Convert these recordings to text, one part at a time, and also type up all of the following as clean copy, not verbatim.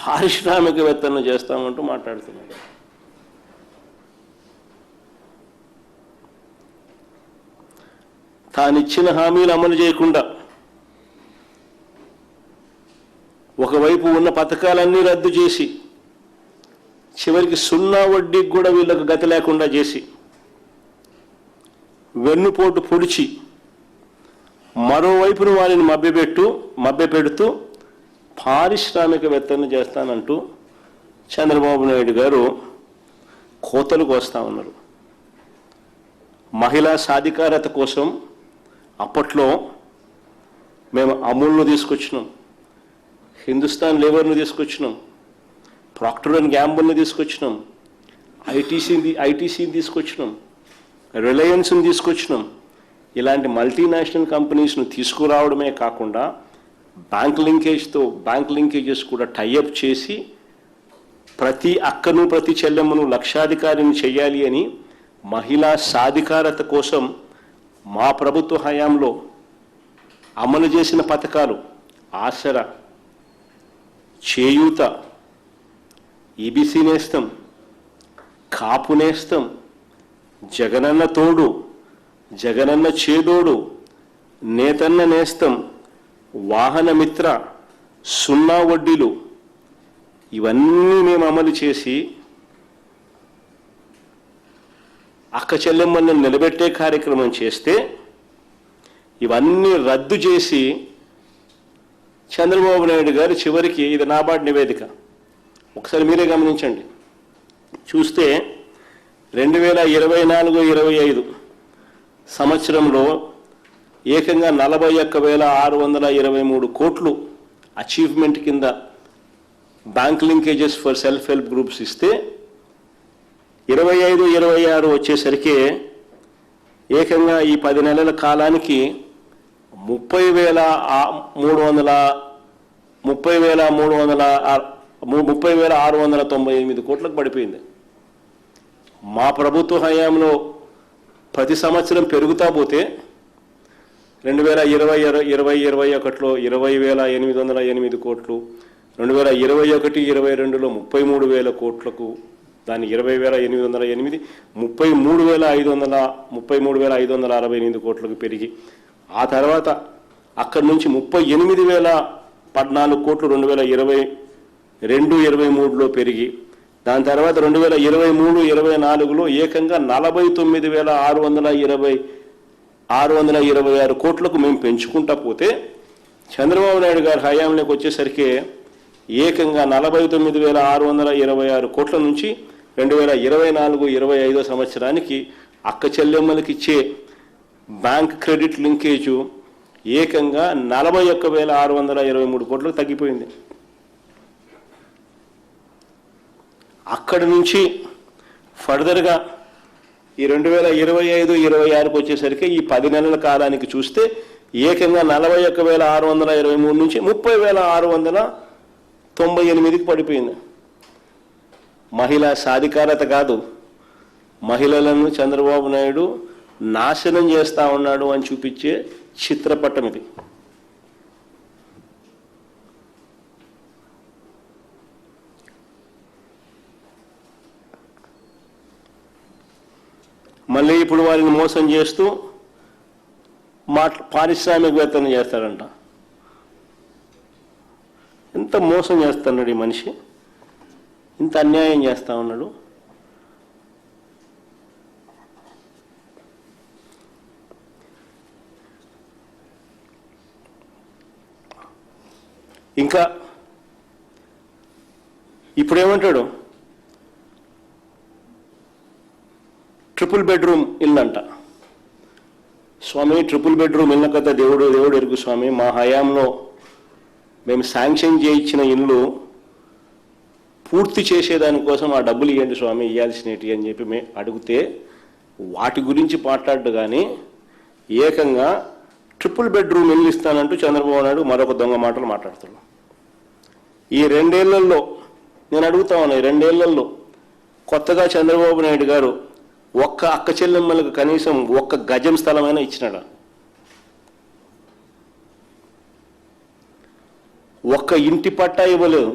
పారిశ్రామికవేత్తలను చేస్తామంటూ మాట్లాడుతున్నాడు. తానిచ్చిన హామీలు అమలు చేయకుండా ఒకవైపు ఉన్న పథకాలన్నీ రద్దు చేసి చివరికి సున్నా వడ్డీకి కూడా వీళ్ళకు గతి లేకుండా చేసి వెన్నుపోటు పొడిచి మరోవైపును వారిని మభ్యపెడుతూ పారిశ్రామికవేత్తలను చేస్తానంటూ చంద్రబాబు నాయుడు గారు కోతలు కోస్తా ఉన్నారు. మహిళా సాధికారత కోసం అప్పట్లో మేము అమూల్ను తీసుకొచ్చినాం, హిందుస్థాన్ లేవర్ను తీసుకొచ్చినాం, ప్రాక్టర్ అండ్ గ్యాంబుల్ని తీసుకొచ్చినాం, ఐటీసీని తీసుకొచ్చినాం, రిలయన్స్ని తీసుకొచ్చినాం. ఇలాంటి మల్టీనేషనల్ కంపెనీస్ను తీసుకురావడమే కాకుండా బ్యాంక్ లింకేజెస్ కూడా టైఅప్ చేసి ప్రతి అక్కను ప్రతి చెల్లెమ్మను లక్షాధికారిని చేయాలి అని మహిళా సాధికారత కోసం మా ప్రభుత్వ హయాంలో అమలు చేసిన పథకాలు ఆసరా, చేయూత, ఈబీసీ నేస్తం, కాపు నేస్తం, జగనన్న తోడు, జగనన్న చేదోడు, నేతన్న నేస్తం, వాహన మిత్ర, సున్నా వడ్డీలు ఇవన్నీ మేము అమలు చేసి అక్క చెల్లెమ్మలను నిలబెట్టే కార్యక్రమం చేస్తే ఇవన్నీ రద్దు చేసి చంద్రబాబు నాయుడు గారు చివరికి ఇది నాబార్డ్ నివేదిక ఒకసారి మీరే గమనించండి. చూస్తే 2024-25 సంవత్సరంలో ఏకంగా 41,623 కోట్లు అచీవ్మెంట్ కింద bank linkages for self help groups ఇస్తే 25-26 వచ్చేసరికి ఏకంగా ఈ 10 నెలల కాలానికి 30,698 కోట్లకు పడిపోయింది. మా ప్రభుత్వ హయాంలో ప్రతి సంవత్సరం పెరుగుతా పోతే 2020-21లో 20,808 కోట్లు, 2021-22లో 33,000 కోట్లకు, దాన్ని 20,808 33,568 కోట్లకు పెరిగి ఆ తర్వాత అక్కడి నుంచి 38,014 కోట్లు 2022-23లో పెరిగి దాని తర్వాత 2023-24లో ఏకంగా 49,626 కోట్లకు మేము పెంచుకుంటా పోతే చంద్రబాబు నాయుడు గారి హయాంలోకి వచ్చేసరికి ఏకంగా 49,626 కోట్ల నుంచి 2024-25 సంవత్సరానికి అక్క చెల్లెమ్మలకి ఇచ్చే బ్యాంక్ క్రెడిట్ లింకేజు ఏకంగా 41,623 కోట్లకు తగ్గిపోయింది. అక్కడి నుంచి ఫర్దర్గా ఈ 2025-26కు వచ్చేసరికి ఈ 10 నెలల కాలానికి చూస్తే ఏకంగా 41,623 నుంచి 30,698కి పడిపోయింది. మహిళా సాధికారత కాదు, మహిళలను చంద్రబాబు నాయుడు నాశనం చేస్తా ఉన్నాడు అని చూపించే చిత్రపటం ఇది. మళ్ళీ ఇప్పుడు వారిని మోసం చేస్తూ పారిశ్రామికవేత్తలు చేస్తారంట. ఎంత మోసం చేస్తున్నాడు ఈ మనిషి, ఇంత అన్యాయం చేస్తా ఉన్నాడు. ఇంకా ఇప్పుడేమంటాడు, ట్రిపుల్ బెడ్రూమ్ ఇల్లు అంట. స్వామి, ట్రిపుల్ బెడ్రూమ్ ఇళ్ళ కదా దేవుడు ఎరుగు స్వామి. మా హయాంలో మేము శాంక్షన్ చేయించిన ఇల్లు పూర్తి చేసేదానికోసం ఆ డబ్బులు ఇవ్వండి స్వామి, ఇవ్వాల్సినవి అని చెప్పి మేము అడిగితే వాటి గురించి మాట్లాడు కానీ ఏకంగా ట్రిపుల్ బెడ్రూమ్ ఇల్లు ఇస్తానంటూ చంద్రబాబు నాయుడు మరొక దొంగ మాటలు మాట్లాడుతున్నాడు. ఈ 2 ఏళ్లలో నేను అడుగుతా ఉన్నా, ఈ 2 ఏళ్లలో కొత్తగా చంద్రబాబు నాయుడు గారు ఒక్క అక్క చెల్లెమ్మలకు కనీసం 1 గజం స్థలమైనా ఇచ్చినాడా? 1 ఇంటి పట్టా ఇవ్వలేదు.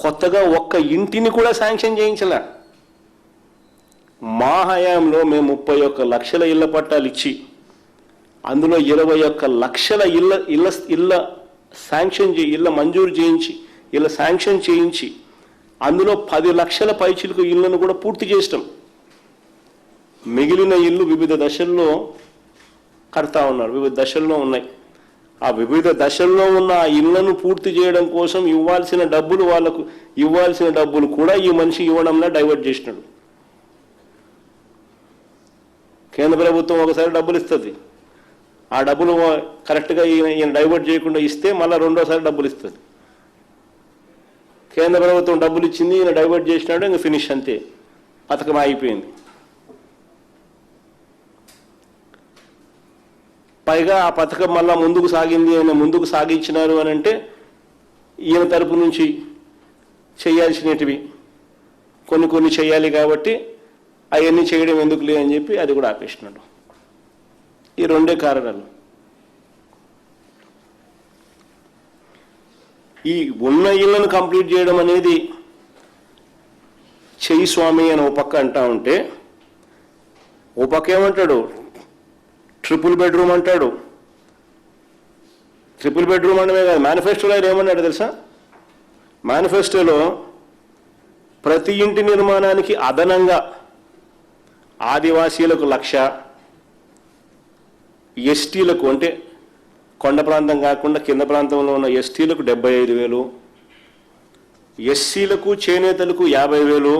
కొత్తగా ఒక్క ఇంటిని కూడా శాంక్షన్ చేయించలే. మా హయాంలో మేము 31 లక్షల ఇళ్ల పట్టాలు ఇచ్చి అందులో 21 లక్షల ఇళ్ళ శాంక్షన్ ఇళ్ళ మంజూరు చేయించి ఇళ్ళ శాంక్షన్ చేయించి అందులో 10 లక్షల పైచిలకు ఇళ్లను కూడా పూర్తి చేస్తాం. మిగిలిన ఇల్లు వివిధ దశల్లో కడతా ఉన్నారు, వివిధ దశల్లో ఉన్నాయి. ఆ వివిధ దశల్లో ఉన్న ఆ ఇళ్లను పూర్తి చేయడం కోసం ఇవ్వాల్సిన డబ్బులు వాళ్ళకు ఇవ్వాల్సిన డబ్బులు కూడా ఈ మనిషి ఇవ్వడంలో డైవర్ట్ చేసినాడు. కేంద్ర ప్రభుత్వం ఒకసారి డబ్బులు ఇస్తుంది, ఆ డబ్బులు కరెక్ట్గా ఈయన డైవర్ట్ చేయకుండా ఇస్తే మళ్ళీ రెండోసారి డబ్బులు ఇస్తుంది. కేంద్ర ప్రభుత్వం డబ్బులు ఇచ్చింది, ఈయన డైవర్ట్ చేసినాడు, ఇంకా ఫినిష్, అంతే, పథకం అయిపోయింది. పైగా ఆ పథకం మళ్ళా ముందుకు సాగింది, ఆయన ముందుకు సాగించినారు అని అంటే ఈయన తరపు నుంచి చేయాల్సినటివి కొన్ని చేయాలి కాబట్టి అవన్నీ చేయడం ఎందుకులే అని చెప్పి అది కూడా ఆపేసినాడు. ఈ రెండే కారణాలు. ఈ ఉన్న ఇళ్లను కంప్లీట్ చేయడం అనేది చెయ్యి స్వామి అని ఓ పక్క అంటా ఉంటే, ఓ పక్క ఏమంటాడు, ట్రిపుల్ బెడ్రూమ్ అంటాడు. ట్రిపుల్ బెడ్రూమ్ అనమే కాదు, మేనిఫెస్టోలో ఆయన ఏమన్నాడు తెలుసా? మేనిఫెస్టోలో ప్రతి ఇంటి నిర్మాణానికి అదనంగా ఆదివాసీలకు 1,00,000, ఎస్టీలకు అంటే కొండ ప్రాంతం కాకుండా కింద ప్రాంతంలో ఉన్న ఎస్టీలకు 75,000, ఎస్సీలకు చేనేతలకు 50,000,